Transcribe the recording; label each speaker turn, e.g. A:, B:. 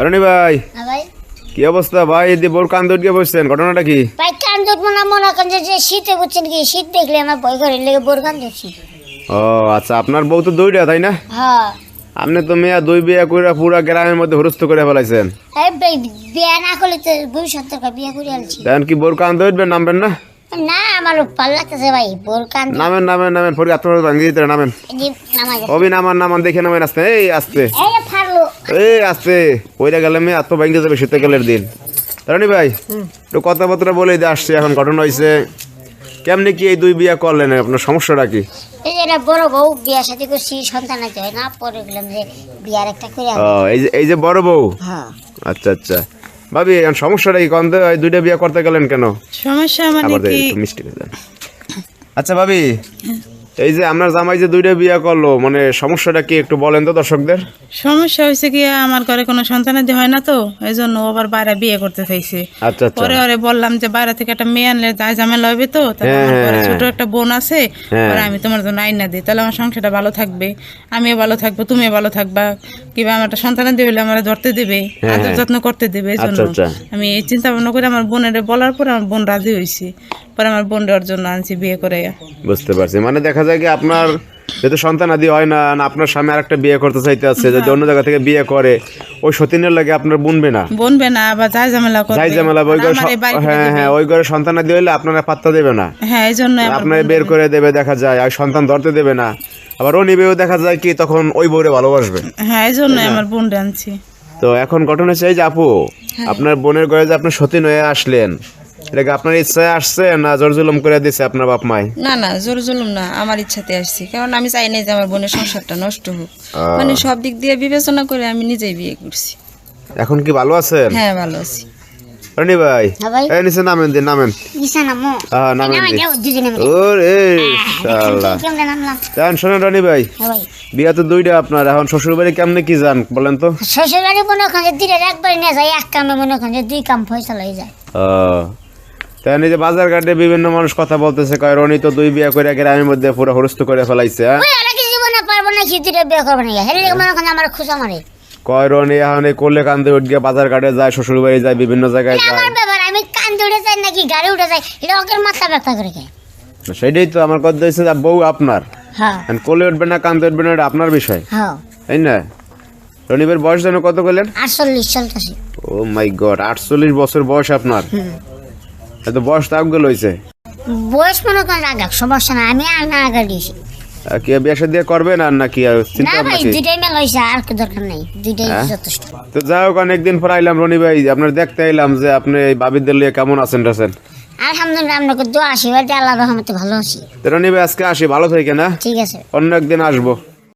A: রনি ভাই,
B: হ্যাঁ ভাই।
A: কি অবস্থা ভাই? এদি বোর কান দুট গিয়ে বসছেন, ঘটনাটা কি?
B: ভাই কান ধরবো না, মনে করেন যে শীতে বুঝছেন কি, শীত দেখলে আমার ভয় করে, লেগে বোর কান ধরছি।
A: ও আচ্ছা, আপনার বউ তো দুইটা তাই না?
B: হ্যাঁ।
A: আপনি তো মেয়া দুই বিয়া করে পুরা গ্রামের মধ্যে হুরস্ত করে ফেলাইছেন।
B: এই ভাই বিয়ে না করলে তো ভবিষ্যৎ টাকা বিয়ে করে আনছি।
A: দেন কি বোর কান ধরবেন, নামবেন না?
B: না আমার ভালো লাগতেছে ভাই, বোর কান
A: নামেন নামেন নামেন, পরে আপনার ভাঙিয়ে দিতে নামেন।
B: নামাজ।
A: অবি নামান নামান, দেখে নামেন, আস্তে এই আস্তে
B: এই যে ফারলো।
A: এই আস্তে, ওইটা গেলে মেয়ে আত্ম ভাঙিয়ে যাবে শীতকালের দিন। রনি ভাই, একটু কথাবার্তা বলে দিয়ে আসছে। এখন ঘটনা হয়েছে কেমনি কি এই দুই বিয়া করলেন, আপনার সমস্যাটা কি?
B: এই যে এটা বড় বউ বিয়ে সাথে করছি, সন্তান আছে হয় না, পরে গেলাম যে বিয়ার একটা করে
A: ও এই যে বড় বউ।
B: হ্যাঁ।
A: আচ্ছা আচ্ছা ভাবি, এখন সমস্যাটা কি? কন এই দুইটা বিয়া করতে গেলেন কেন?
C: সমস্যা মানে
A: আবার
C: কি?
A: একটু মিষ্টি করে দেন। আচ্ছা ভাবি, এই যে আপনার জামাই যে দুইটা বিয়া করলো, মানে সমস্যাটা কি একটু বলেন তো দর্শকদের।
C: সমস্যা হয়েছে কি, আমার ঘরে কোনো সন্তানাদি হয় না, তো এই জন্য ও আবার বাইরে বিয়ে করতে চাইছে।
A: আচ্ছা আচ্ছা
C: পরে ওরে বললাম যে বাইরে থেকে একটা মেয়ে আনলে দায় ঝামেলা হবে, তো তাহলে আমার ঘরে ছোট একটা বোন আছে, পরে আমি তোমার জন্য আইনা দিই, তাহলে আমার সংসারটা ভালো থাকবে, আমিও ভালো থাকবো, তুমিও ভালো থাকবা, কিংবা আমার একটা সন্তানাদি হলে আমার ধরতে দেবে, আদর যত্ন করতে দেবে। এই জন্য
A: আচ্ছা, আচ্ছা।
C: আমি এই চিন্তা ভাবনা করে আমার বোনের বলার পরে আমার বোন রাজি হয়েছে, পরে আমার বোন ওর জন্য আনছি বিয়ে করে।
A: বুঝতে পারছি, মানে দেখা যায় কি আপনার যেহেতু সন্তান আদি হয় না, না আপনার স্বামী আরেকটা বিয়ে করতে চাইতে আছে, যদি অন্য জায়গা থেকে বিয়ে করে ওই সতীনের লাগে আপনার বুনবে না,
C: বনবে না, আবার যাই ঝামেলা করবে,
A: যাই ঝামেলা ওই ঘরে
C: আমারে বাইরে করে
A: হ্যাঁ
C: দিবে।
A: হ্যাঁ, ওই ঘরে সন্তান আদি হইলে আপনারা পাত্তা দেবে না,
C: হ্যাঁ এই জন্য
A: আপনার বের করে দেবে, দেখা যায় আর সন্তান ধরতে দেবে না, আবার ও নিবেও, দেখা যায় কি তখন ওই বউরে ভালোবাসবে।
C: হ্যাঁ এই জন্য আমার বোন আনছি।
A: তো এখন ঘটনা চাই যে আপু, আপনার বোনের ঘরে যে আপনি সতীন হয়ে আসলেন, এটা কি আপনার ইচ্ছায় আসছে না জোর জুলুম করে দিছে আপনার বাপ মাই?
D: না না, জোর জুলুম না, আমার ইচ্ছাতে আসছি, কারণ আমি চাই না যে আমার বোনের সংসারটা নষ্ট হোক, মানে সব দিক দিয়ে বিবেচনা করে আমি নিজেই বিয়ে করছি।
A: এখন কি ভালো আছেন?
D: হ্যাঁ ভালো আছি।
A: রনি ভাই,
B: হ্যাঁ ভাই।
A: এই নিচে নামেন দিন, নামেন।
B: নিশানা মো।
A: নামেন
B: নামাজ
A: দিন।
B: যাও দুজনে মিলে।
A: ওরে শালা,
B: কেমনে নামলাম?
A: জান শোনেন রনি ভাই,
B: হ্যাঁ ভাই।
A: বিয়া তো দুইটা আপনার, এখন শ্বশুর বাড়ি কেমনে কি যান বলেন তো?
B: শ্বশুর বাড়ি মনে করেন যে দিনের একবার নিয়ে যায়, এক কামে মনে করেন যে দুই কাম ফয়সালা হয়ে যায়।
A: তাই এই যে বাজার ঘাটে বিভিন্ন মানুষ কথা বলতেছে, কয় রনি তো দুই বিয়া করে গ্রামের মধ্যে পুরো হুরস্ত করে ফেলাইছে।
B: ওই আর কি জীবনে পারবো না, কি দুইটা বিয়ে করবো না, হেলে মনে করেন আমার খুশা মারে।
A: কয় রনি এখন এই করলে কান্দে উঠ গিয়ে বাজার ঘাটে যায়, শ্বশুর বাড়ি যায়, বিভিন্ন জায়গায় যায়।
B: আমার ব্যাপার, আমি কান উড়ে যাই নাকি গাড়ি উঠে যাই, এটা ওকে মাথা ব্যথা করে খায়।
A: সেটাই তো আমার কথা হচ্ছে, বউ আপনার,
B: হ্যাঁ
A: কোলে উঠবে না কান্দে উঠবে না এটা আপনার বিষয়,
B: হ্যাঁ।
A: তাই না? রনিবের বয়স যেন কত বললেন?
B: 48 চলতেছে।
A: ও মাই গড, 48 বছর বয়স আপনার, এত বয়স তো আগে হয়েছে।
B: বয়স মনে করেন আগাক, সমস্যা না, আমি আর না আগা দিয়েছি।
A: কি বিয়ে শাদী করবেন আর নাকি চিন্তা
B: না ভাই,
A: ভাবনা কি?
B: দুইটাই মেলা হয়েছে, আর কি দরকার নেই, দুইটাই যথেষ্ট।
A: তো যাই হোক, অনেকদিন পর আইলাম রনি ভাই, আপনার দেখতে আইলাম যে আপনি এই বাবিদের লিয়ে কেমন আছেন টাছেন।
B: আলহামদুলিল্লাহ, আপনাকে দোয়া আশীর্বাদ, আল্লাহ রহমতে ভালো আছি।
A: তো রনি ভাই আজকে আসি, ভালো থেকে না,
B: ঠিক আছে।
A: অন্য একদিন আসবো।